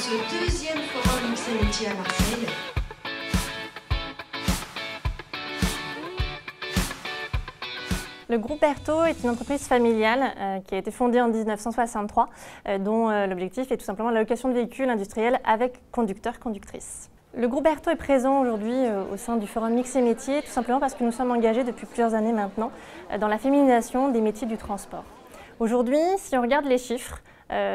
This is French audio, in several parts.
ce deuxième forum Mix et Métiers à Marseille. Le groupe Berthaud est une entreprise familiale qui a été fondée en 1963, dont l'objectif est tout simplement la location de véhicules industriels avec conducteurs-conductrices. Le groupe Berthaud est présent aujourd'hui au sein du forum Mix et Métiers, tout simplement parce que nous sommes engagés depuis plusieurs années maintenant dans la féminisation des métiers du transport. Aujourd'hui, si on regarde les chiffres,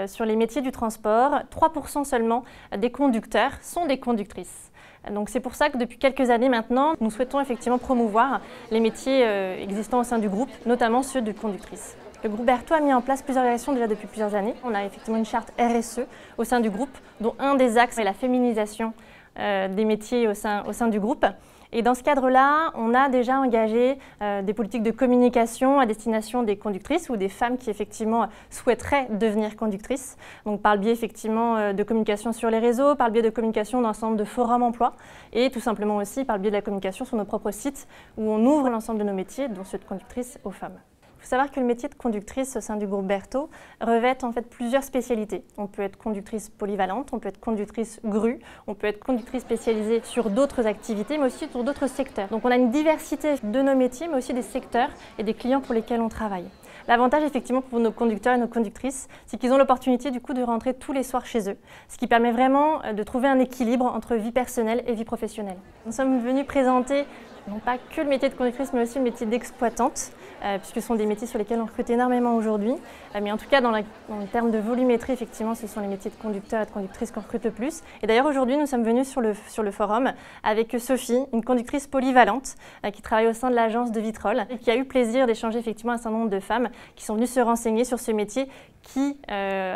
sur les métiers du transport, 3% seulement des conducteurs sont des conductrices. Donc c'est pour ça que depuis quelques années maintenant, nous souhaitons effectivement promouvoir les métiers existants au sein du groupe, notamment ceux de conductrices. Le groupe Berthaud a mis en place plusieurs actions déjà depuis plusieurs années. On a effectivement une charte RSE au sein du groupe, dont un des axes est la féminisation des métiers au sein du groupe. Et dans ce cadre-là, on a déjà engagé des politiques de communication à destination des conductrices ou des femmes qui effectivement souhaiteraient devenir conductrices. Donc par le biais effectivement de communication sur les réseaux, par le biais de communication dans un certain nombre de forums emploi et tout simplement aussi par le biais de la communication sur nos propres sites où on ouvre l'ensemble de nos métiers, dont ceux de conductrice aux femmes. Il faut savoir que le métier de conductrice au sein du groupe Berthaud revêt en fait plusieurs spécialités. On peut être conductrice polyvalente, on peut être conductrice grue, on peut être conductrice spécialisée sur d'autres activités, mais aussi sur d'autres secteurs. Donc on a une diversité de nos métiers, mais aussi des secteurs et des clients pour lesquels on travaille. L'avantage effectivement pour nos conducteurs et nos conductrices, c'est qu'ils ont l'opportunité du coup de rentrer tous les soirs chez eux, ce qui permet vraiment de trouver un équilibre entre vie personnelle et vie professionnelle. Nous sommes venus présenter non pas que le métier de conductrice, mais aussi le métier d'exploitante, puisque ce sont des métiers sur lesquels on recrute énormément aujourd'hui. Mais en tout cas, dans le terme de volumétrie, effectivement, ce sont les métiers de conducteurs et de conductrices qu'on recrute le plus. Et d'ailleurs, aujourd'hui, nous sommes venus sur le forum avec Sophie, une conductrice polyvalente qui travaille au sein de l'agence de Vitrolles et qui a eu plaisir d'échanger effectivement un certain nombre de femmes qui sont venues se renseigner sur ce métier qui,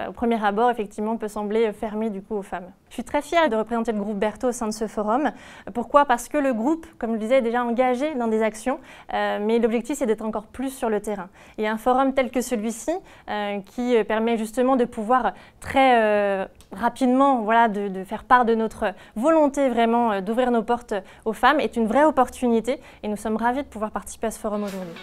au premier abord, effectivement, peut sembler fermé du coup aux femmes. Je suis très fière de représenter le groupe Berthaud au sein de ce forum. Pourquoi? Parce que le groupe, comme je le disais, est déjà engagé dans des actions, mais l'objectif c'est d'être encore plus sur le terrain. Et un forum tel que celui-ci, qui permet justement de pouvoir très rapidement de faire part de notre volonté vraiment d'ouvrir nos portes aux femmes, est une vraie opportunité et nous sommes ravis de pouvoir participer à ce forum aujourd'hui.